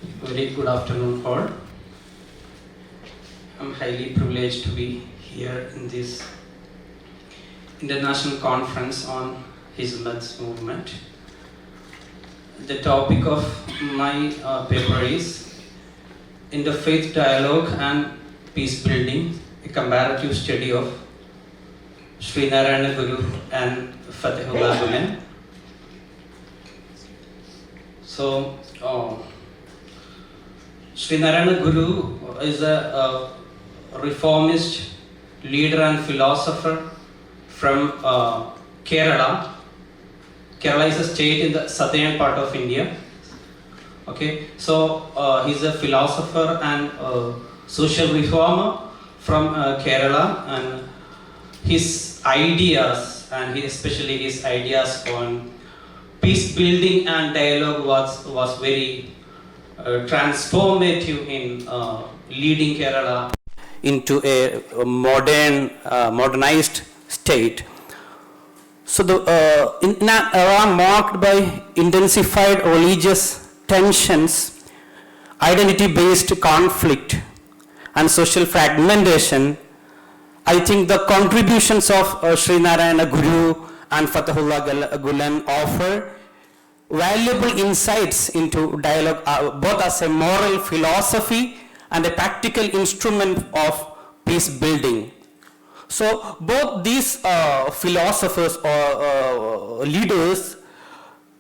Very good afternoon, all. I'm highly privileged to be here in this International Conference on Hizmet Movement. The topic of my paper is Interfaith Dialogue and Peace Building, a comparative study of Sree Narayana Guru and Fethullah Gülen. So, Sree Narayana Guru is a reformist leader and philosopher from Kerala. Kerala is a state in the southern part of India. Okay, so he's a philosopher and social reformer from Kerala, and his ideas, and especially his ideas on peace building and dialogue was very transformative in leading Kerala into a modernized state. So in an era marked by intensified religious tensions, identity-based conflict, and social fragmentation, I think the contributions of Sree Narayana Guru and Fethullah Gülen offer valuable insights into dialogue, both as a moral philosophy and a practical instrument of peace building. So both these philosophers or leaders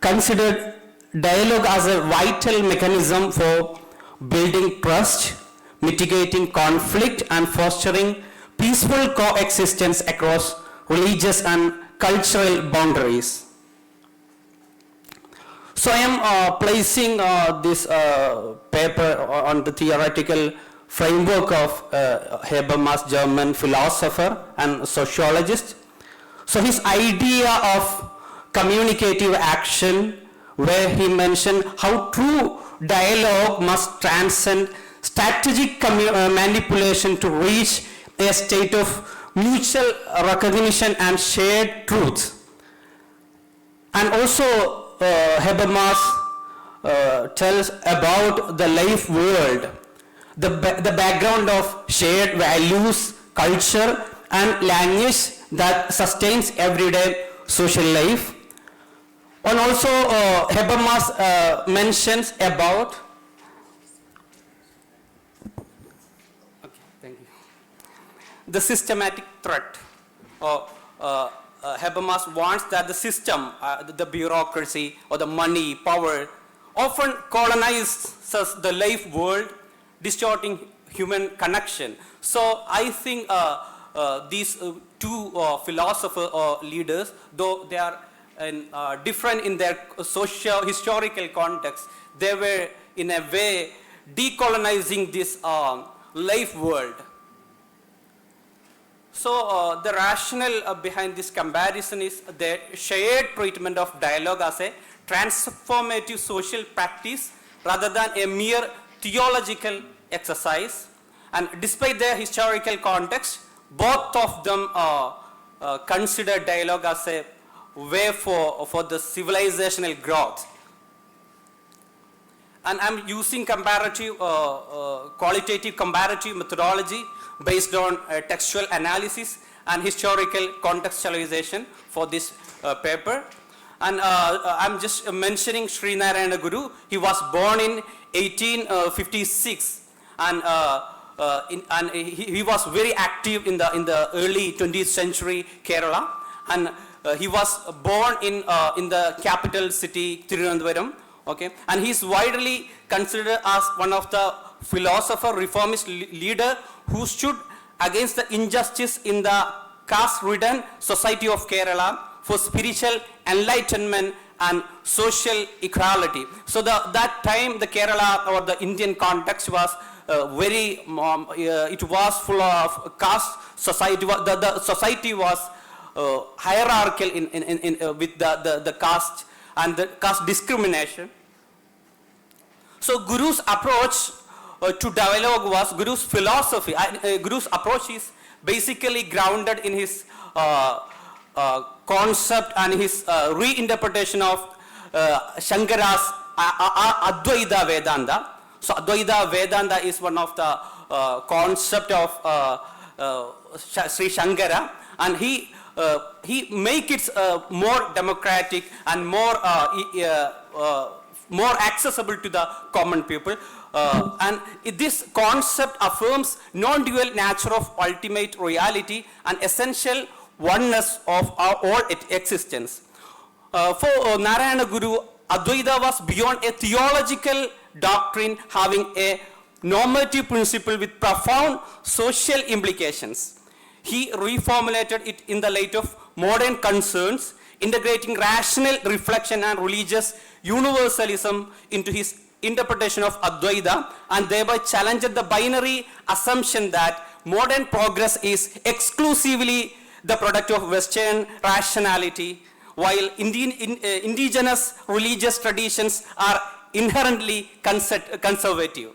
considered dialogue as a vital mechanism for building trust, mitigating conflict, and fostering peaceful coexistence across religious and cultural boundaries. So I am placing this paper on the theoretical framework of Habermas, German philosopher and sociologist. So his idea of communicative action, where he mentioned how true dialogue must transcend strategic manipulation to reach a state of mutual recognition and shared truth. And also Habermas tells about the life world, the background of shared values, culture, and language that sustains everyday social life. And also Habermas mentions about the systematic threat. Habermas wants that the system, the bureaucracy or the money, power, often colonizes the life world, distorting human connection. So I think these two philosophers or leaders, though they are different in their socio-historical context, they were in a way decolonizing this life world. So the rationale behind this comparison is the shared treatment of dialogue as a transformative social practice rather than a mere theological exercise. And despite their historical context, both of them consider dialogue as a way for the civilizational growth. And I'm using comparative, qualitative comparative methodology based on textual analysis and historical contextualization for this paper. And I'm just mentioning Sree Narayana Guru. He was born in 1856, and he was very active in the early 20th century Kerala, and he was born in the capital city Tirunelveli. Okay, and he is widely considered as one of the philosopher, reformist leader who stood against the injustice in the caste-ridden society of Kerala for spiritual enlightenment and social equality. So that time the Kerala or the Indian context was it was full of caste society. The society was hierarchical with the caste and the caste discrimination. So Guru's approach to dialogue was Guru's philosophy. Guru's approach is basically grounded in his concept and his reinterpretation of Shankara's Advaita Vedanta. So Advaita Vedanta is one of the concept of Sri Shankara, and he make it more democratic and more accessible to the common people. And this concept affirms non-dual nature of ultimate reality and essential oneness of our all existence. For Narayana Guru, Advaita was beyond a theological doctrine having a normative principle with profound social implications. He reformulated it in the light of modern concerns, integrating rational reflection and religious universalism into his interpretation of Advaita, and thereby challenged the binary assumption that modern progress is exclusively the product of Western rationality, while indigenous religious traditions are inherently conservative.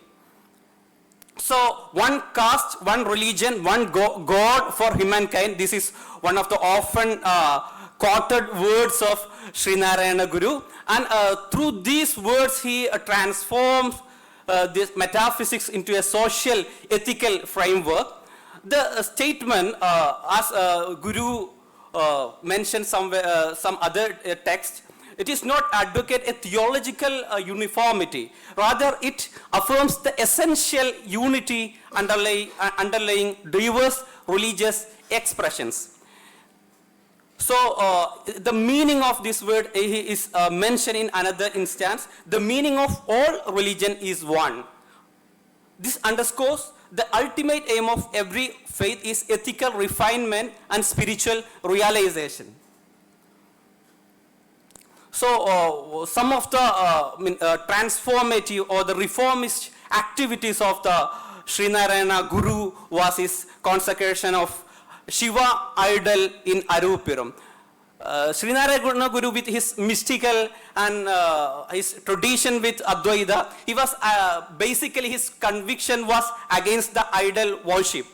So, one caste, one religion, one God for humankind. This is one of the often quoted words of Sri Narayana Guru. And through these words, he transforms this metaphysics into a social, ethical framework. The statement, as Guru mentioned some other text, it is not advocate a theological uniformity. Rather, it affirms the essential unity underlying diverse religious expressions. So, the meaning of this word is mentioned in another instance. The meaning of all religion is one. This underscores the ultimate aim of every faith is ethical refinement and spiritual realization. So, some of the transformative or the reformist activities of the Sri Narayana Guru was his consecration of Shiva idol in Arupiram. Sri Narayana Guru, with his mystical and his tradition with Advaita, he was basically his conviction was against the idol worship.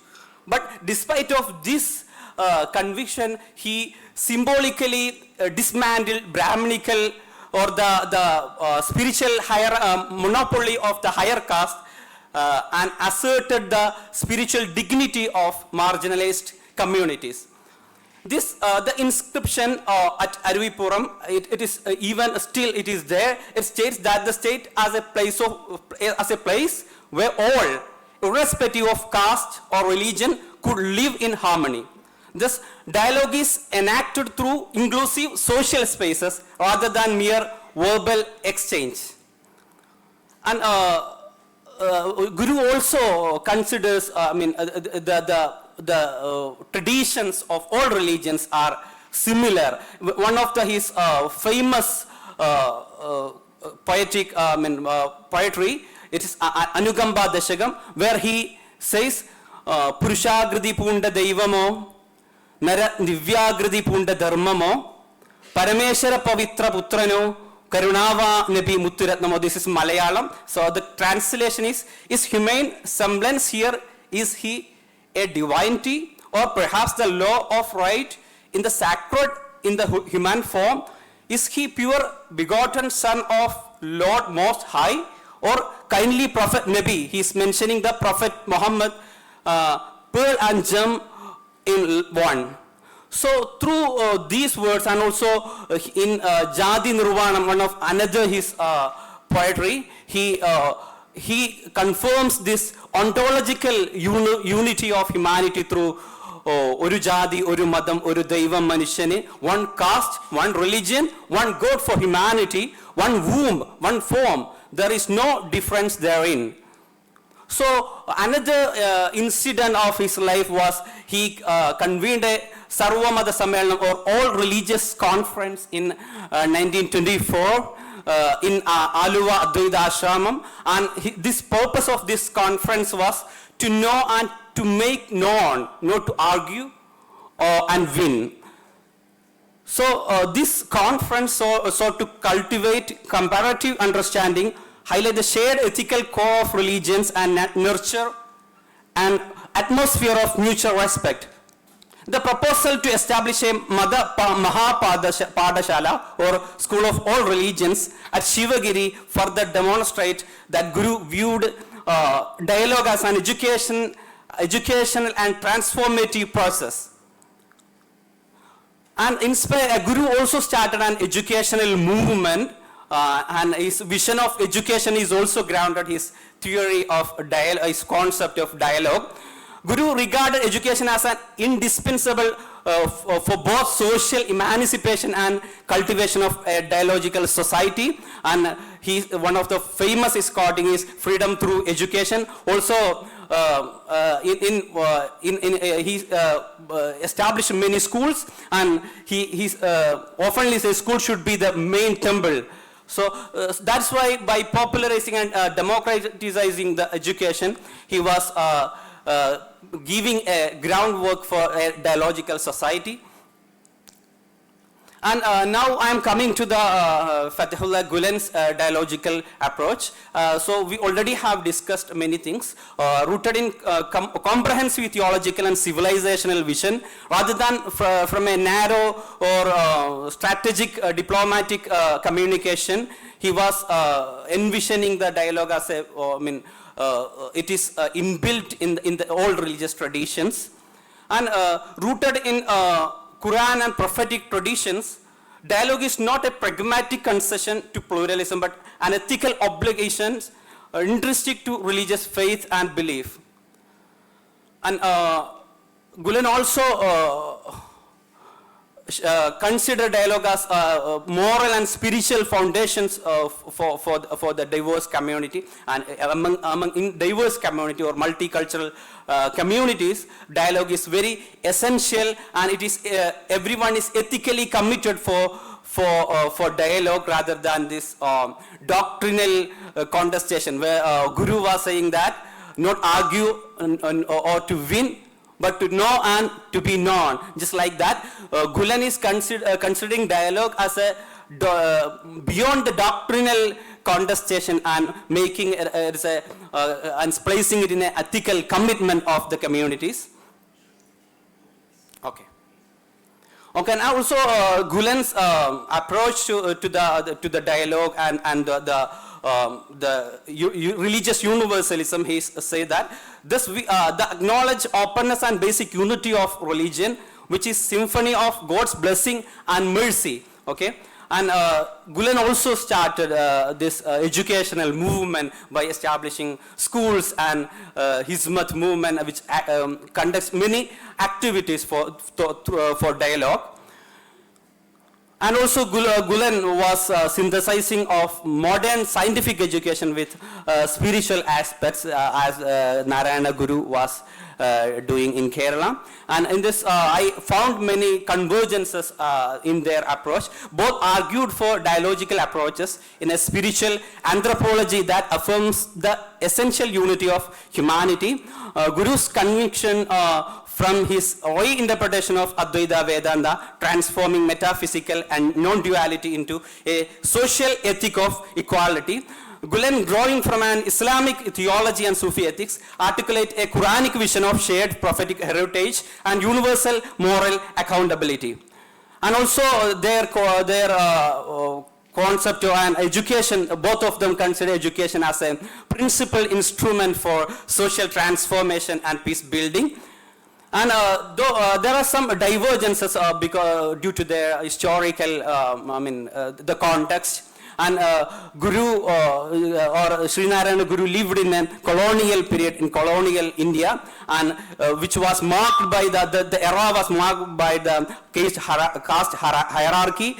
But despite of this conviction, he symbolically dismantled Brahminical or the spiritual higher monopoly of the higher caste and asserted the spiritual dignity of marginalized communities. This the inscription at Aruvipuram, it is even still it is there. It states that the state as a place where all, irrespective of caste or religion, could live in harmony. Thus, dialogue is enacted through inclusive social spaces rather than mere verbal exchange. And Guru also considers, the traditions of all religions are similar. One of his famous poetry, it is Anugamba Dashagam, where he says, Purushagridi Punda Deivamo, Nara Divyagridi Punda Dharmamo, Parameshwara Pavitra Putrano, Karunava Nebi Muttiratnamo. This is Malayalam. So the translation is humane semblance here, is he a divinity, or perhaps the law of right in the sacred, in the human form? Is he pure begotten son of Lord Most High, or kindly Prophet Nabi? He is mentioning the Prophet Mohammed, pearl and gem in one. So through these words, and also in Jadi Nirvanam, one of another his poetry, he confirms this ontological unity of humanity through Oru Jadi, Oru Madam, Oru Deivam Manushane, one caste, one religion, one God for humanity, one womb, one form. There is no difference therein. So another incident of his life was he convened a Sarvamada Sammelanam, or all religious conference in 1924 in Aluva Advaita Ashramam, and this purpose of this conference was to know and to make known, not to argue and win. So this conference sought to cultivate comparative understanding, highlight the shared ethical core of religions, and nurture an atmosphere of mutual respect. The proposal to establish a Mahapadashala or school of all religions at Shivagiri further demonstrate that Guru viewed dialogue as an educational and transformative process. And Guru also started an educational movement, and his vision of education is also grounded his theory of his concept of dialogue. Guru regarded education as an indispensable for both social emancipation and cultivation of a dialogical society. And one of the famous is quoting is freedom through education. Also, he established many schools, and he often says school should be the main temple. So that's why by popularizing and democratizing the education, he was giving a groundwork for a dialogical society. And now I am coming to the Fethullah Gülen's dialogical approach. So we already have discussed many things rooted in comprehensive theological and civilizational vision rather than from a narrow or strategic diplomatic communication. He was envisioning the dialogue as a, it is inbuilt in the old religious traditions, and rooted in Quran and prophetic traditions. Dialogue is not a pragmatic concession to pluralism, but an ethical obligation intrinsic to religious faith and belief. And Gülen also consider dialogue as moral and spiritual foundations for the diverse community, and among in diverse community or multicultural communities, dialogue is very essential, and it is everyone is ethically committed for dialogue rather than this doctrinal contestation, where Guru was saying that not argue or to win, but to know and to be known. Just like that, Gülen is considering dialogue as a beyond the doctrinal contestation and making it and placing it in an ethical commitment of the communities. Okay. Okay. And also Gülen's approach to the dialogue and the religious universalism, he say that this the acknowledge openness and basic unity of religion, which is symphony of God's blessing and mercy. Okay, and Gülen also started this educational movement by establishing schools and Hizmet Movement, which conducts many activities for dialogue. And also Gülen was synthesizing of modern scientific education with spiritual aspects, as Narayana Guru was doing in Kerala. And in this, I found many convergences in their approach. Both argued for dialogical approaches in a spiritual anthropology that affirms the essential unity of humanity. Guru's conviction from his reinterpretation of Advaita Vedanta, transforming metaphysical and non-duality into a social ethic of equality. Gülen, drawing from an Islamic theology and Sufi ethics, articulate a Quranic vision of shared prophetic heritage and universal moral accountability. And also their concept and education, both of them consider education as a principal instrument for social transformation and peace building. And though there are some divergences because due to their historical, the context. And Guru or Sri Narayana Guru lived in a colonial period in colonial India, and which was marked by the era was marked by the caste hierarchy,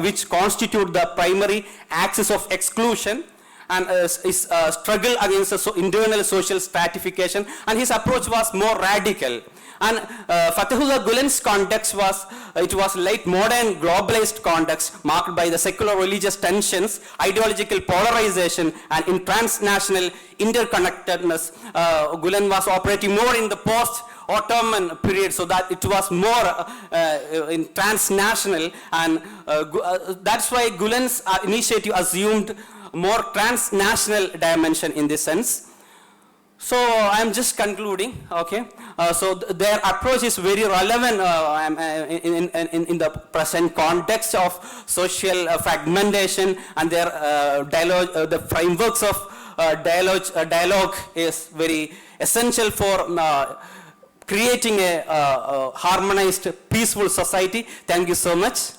which constitute the primary axis of exclusion, and his struggle against the internal social stratification, and his approach was more radical. And Fethullah Gülen's context was late modern globalized context marked by the secular religious tensions, ideological polarization, and in transnational interconnectedness. Gülen was operating more in the post-Ottoman period, so that it was more in transnational, and that's why Gülen's initiative assumed more transnational dimension in this sense. So I'm just concluding, okay. Their approach is very relevant in the present context of social fragmentation, and their dialogue, the frameworks of dialogue is very essential for creating a harmonized, peaceful society. Thank you so much.